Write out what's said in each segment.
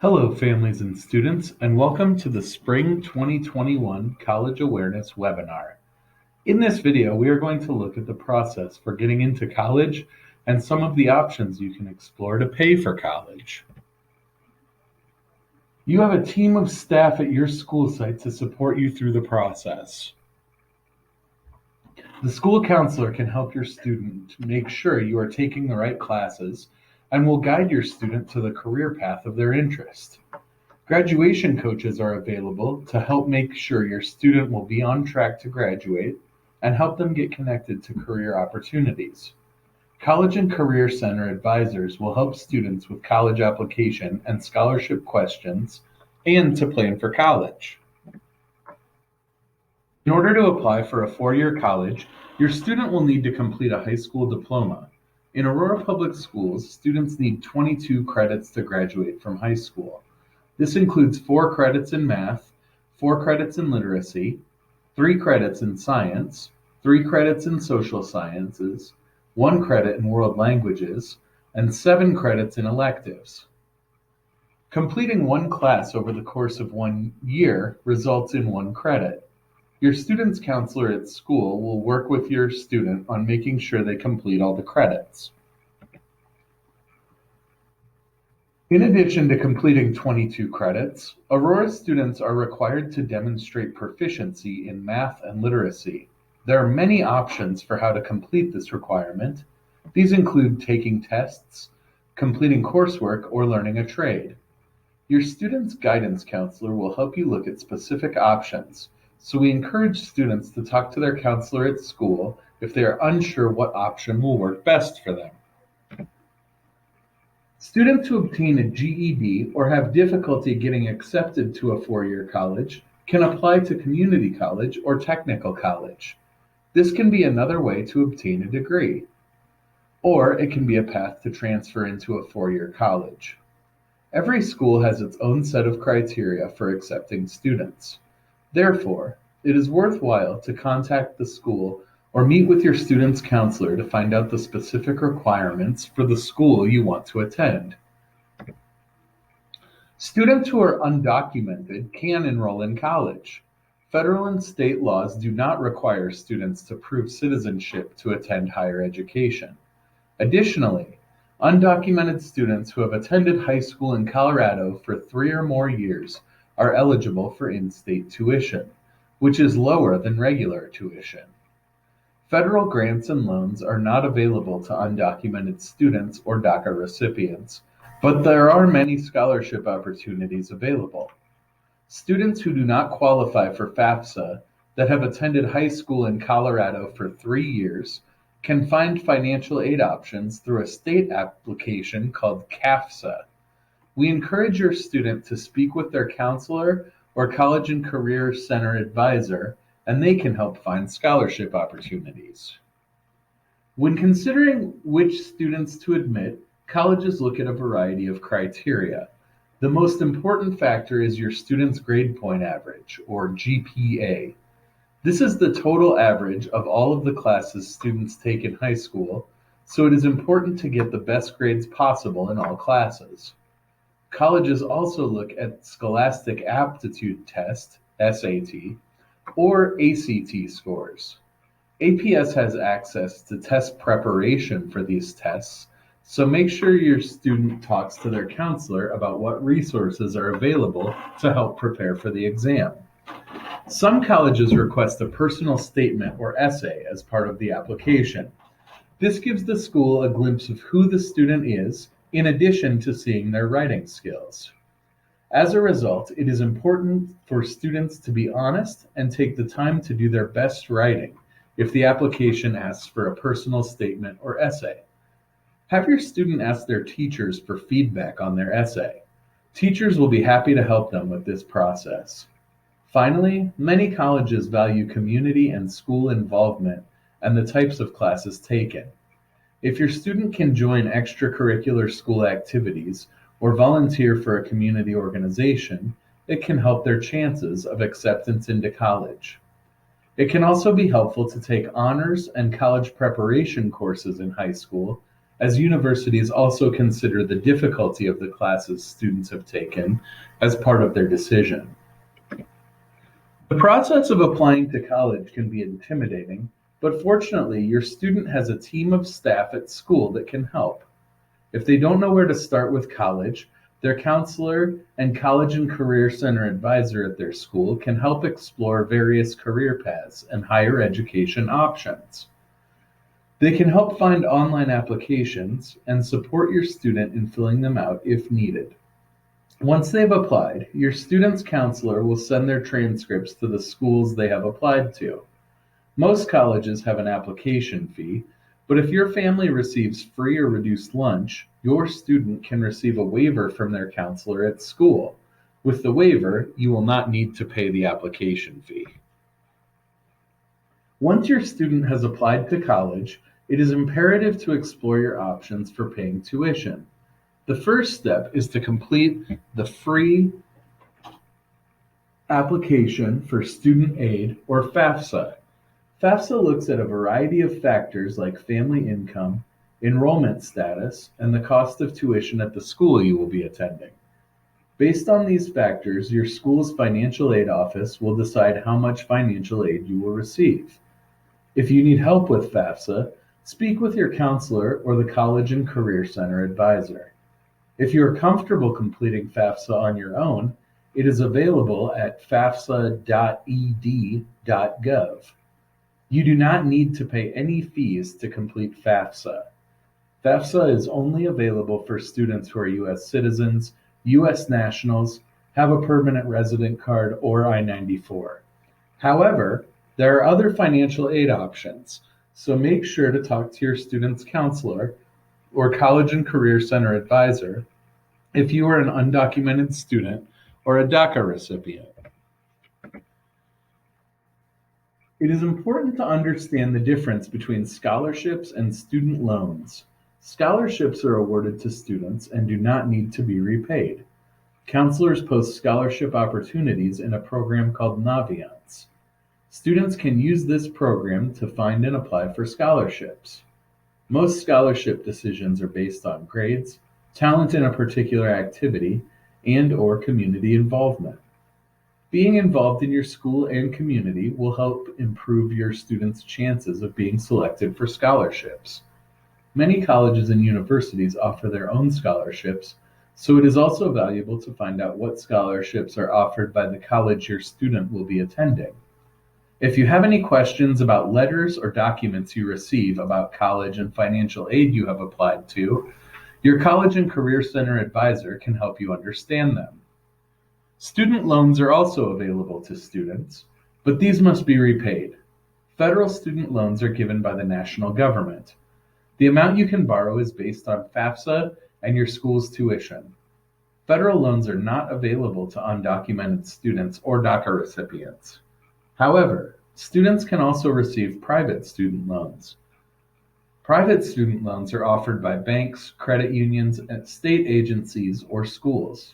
Hello, families and students, and welcome to the Spring 2021 College Awareness webinar. In this video, we are going to look at the process for getting into college and some of the options you can explore to pay for college. You have a team of staff at your school site to support you through the process. The school counselor can help your student make sure you are taking the right classes and will guide your student to the career path of their interest. Graduation coaches are available to help make sure your student will be on track to graduate and help them get connected to career opportunities. College and Career Center advisors will help students with college application and scholarship questions and to plan for college. In order to apply for a four-year college, your student will need to complete a high school diploma. In Aurora Public Schools, students need 22 credits to graduate from high school. This includes 4 credits in math, 4 credits in literacy, 3 credits in science, 3 credits in social sciences, 1 credit in world languages, and 7 credits in electives. Completing one class over the course of 1 year results in 1 credit. Your student's counselor at school will work with your student on making sure they complete all the credits. In addition to completing 22 credits, Aurora students are required to demonstrate proficiency in math and literacy. There are many options for how to complete this requirement. These include taking tests, completing coursework, or learning a trade. Your student's guidance counselor will help you look at specific options, so we encourage students to talk to their counselor at school if they are unsure what option will work best for them. Students who obtain a GED or have difficulty getting accepted to a four-year college can apply to community college or technical college. This can be another way to obtain a degree, or it can be a path to transfer into a four-year college. Every school has its own set of criteria for accepting students. Therefore, it is worthwhile to contact the school or meet with your student's counselor to find out the specific requirements for the school you want to attend. Students who are undocumented can enroll in college. Federal and state laws do not require students to prove citizenship to attend higher education. Additionally, undocumented students who have attended high school in Colorado for 3 or more years are eligible for in-state tuition, which is lower than regular tuition. Federal grants and loans are not available to undocumented students or DACA recipients, but there are many scholarship opportunities available. Students who do not qualify for FAFSA that have attended high school in Colorado for 3 years can find financial aid options through a state application called CAFSA. We encourage your student to speak with their counselor or College and Career Center advisor, and they can help find scholarship opportunities. When considering which students to admit, colleges look at a variety of criteria. The most important factor is your student's grade point average, or GPA. This is the total average of all of the classes students take in high school, so it is important to get the best grades possible in all classes. Colleges also look at Scholastic Aptitude Test, SAT, or ACT scores. APS has access to test preparation for these tests, so make sure your student talks to their counselor about what resources are available to help prepare for the exam. Some colleges request a personal statement or essay as part of the application. This gives the school a glimpse of who the student is, in addition to seeing their writing skills. As a result, it is important for students to be honest and take the time to do their best writing if the application asks for a personal statement or essay. Have your student ask their teachers for feedback on their essay. Teachers will be happy to help them with this process. Finally, many colleges value community and school involvement and the types of classes taken. If your student can join extracurricular school activities or volunteer for a community organization, it can help their chances of acceptance into college. It can also be helpful to take honors and college preparation courses in high school, as universities also consider the difficulty of the classes students have taken as part of their decision. The process of applying to college can be intimidating, but fortunately, your student has a team of staff at school that can help. If they don't know where to start with college, their counselor and college and career center advisor at their school can help explore various career paths and higher education options. They can help find online applications and support your student in filling them out if needed. Once they've applied, your student's counselor will send their transcripts to the schools they have applied to. Most colleges have an application fee, but if your family receives free or reduced lunch, your student can receive a waiver from their counselor at school. With the waiver, you will not need to pay the application fee. Once your student has applied to college, it is imperative to explore your options for paying tuition. The first step is to complete the free application for student aid, or FAFSA. FAFSA looks at a variety of factors like family income, enrollment status, and the cost of tuition at the school you will be attending. Based on these factors, your school's financial aid office will decide how much financial aid you will receive. If you need help with FAFSA, speak with your counselor or the College and Career Center advisor. If you are comfortable completing FAFSA on your own, it is available at fafsa.ed.gov. You do not need to pay any fees to complete FAFSA. FAFSA is only available for students who are U.S. citizens, U.S. nationals, have a permanent resident card, or I-94. However, there are other financial aid options, so make sure to talk to your student's counselor or College and Career Center advisor if you are an undocumented student or a DACA recipient. It is important to understand the difference between scholarships and student loans. Scholarships are awarded to students and do not need to be repaid. Counselors post scholarship opportunities in a program called Naviance. Students can use this program to find and apply for scholarships. Most scholarship decisions are based on grades, talent in a particular activity, and/or community involvement. Being involved in your school and community will help improve your students' chances of being selected for scholarships. Many colleges and universities offer their own scholarships, so it is also valuable to find out what scholarships are offered by the college your student will be attending. If you have any questions about letters or documents you receive about college and financial aid you have applied to, your College and Career Center advisor can help you understand them. Student loans are also available to students, but these must be repaid. Federal student loans are given by the national government. The amount you can borrow is based on FAFSA and your school's tuition. Federal loans are not available to undocumented students or DACA recipients. However, students can also receive private student loans. Private student loans are offered by banks, credit unions, and state agencies, or schools.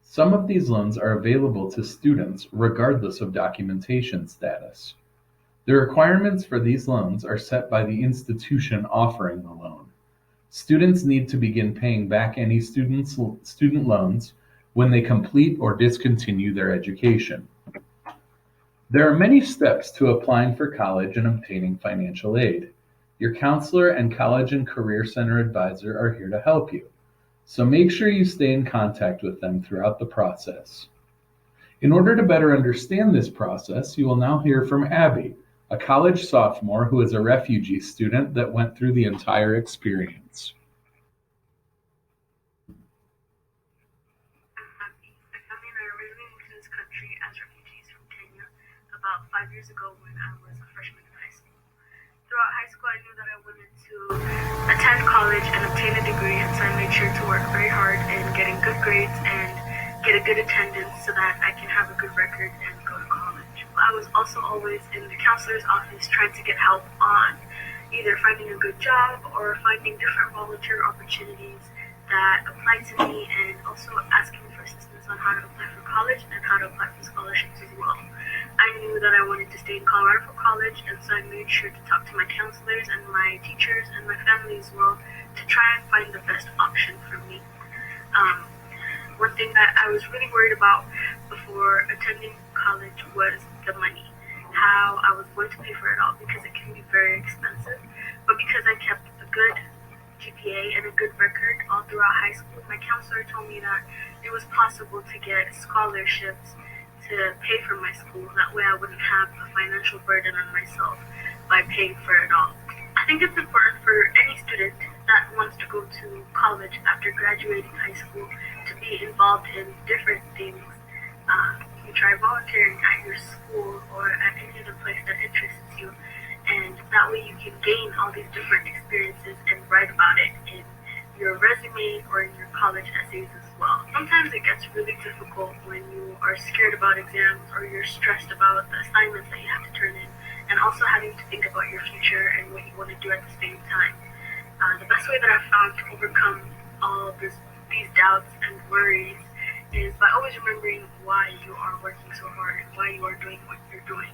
Some of these loans are available to students regardless of documentation status. The requirements for these loans are set by the institution offering the loan. Students need to begin paying back any student loans when they complete or discontinue their education. There are many steps to applying for college and obtaining financial aid. Your counselor and College and Career Center advisor are here to help you, so make sure you stay in contact with them throughout the process. In order to better understand this process, you will now hear from Abby, a college sophomore who is a refugee student that went through the entire experience. My family and I originally moved to this country as refugees from Kenya about 5 years ago when I was a freshman in high school. Throughout high school, I knew that I wanted to attend college and obtain a degree, and so I made sure to work very hard in getting good grades and get a good attendance so that I can have a good record and go to college. I was also always in the counselor's office trying to get help on either finding a good job or finding different volunteer opportunities that apply to me, and also asking for assistance on how to apply for college and how to apply for scholarships as well. I knew that I wanted to stay in Colorado for college, and so I made sure to talk to my counselors and my teachers and my family as well to try and find the best option for me. Um, One thing that I was really worried about before attending college was the money, how I was going to pay for it all because it can be very expensive. But because I kept a good GPA and a good record all throughout high school, my counselor told me that it was possible to get scholarships to pay for my school. That way I wouldn't have a financial burden on myself by paying for it all. I think it's important for any student that wants to go to college after graduating high school to be involved in different things. You can try volunteering at your school or at any other place that interests you, and that way you can gain all these different experiences and write about it in your resume or in your college essays as well. Sometimes it gets really difficult when you are scared about exams or you're stressed about the assignments that you have to turn in, and also having to think about your future and what you want to do at the same time. The best way that I've found to overcome all these doubts and worries is by always remembering why you are working so hard and why you are doing what you're doing.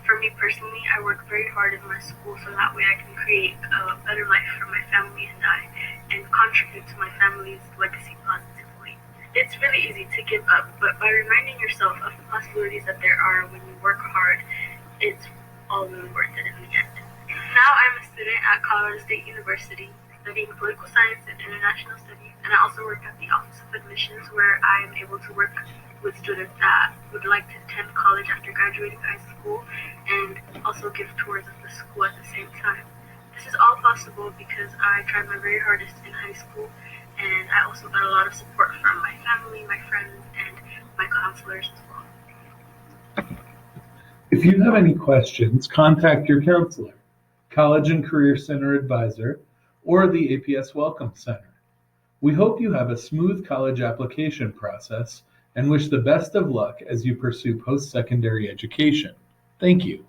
For me personally, I work very hard in my school so that way I can create a better life for my family and I, and contribute to my family's legacy positively. It's really easy to give up, but by reminding yourself of the possibilities that there are when you work hard, it's all really worth it in the end. Now I'm a student at Colorado State University studying political science and international studies, and I also work at the Office of Admissions where I am able to work with students that would like to attend college after graduating high school and also give tours of the school at the same time. This is all possible because I tried my very hardest in high school, and I also got a lot of support from my family, my friends, and my counselors as well. If you have any questions, contact your counselor, College and Career Center advisor, or the APS Welcome Center. We hope you have a smooth college application process and wish the best of luck as you pursue post-secondary education. Thank you.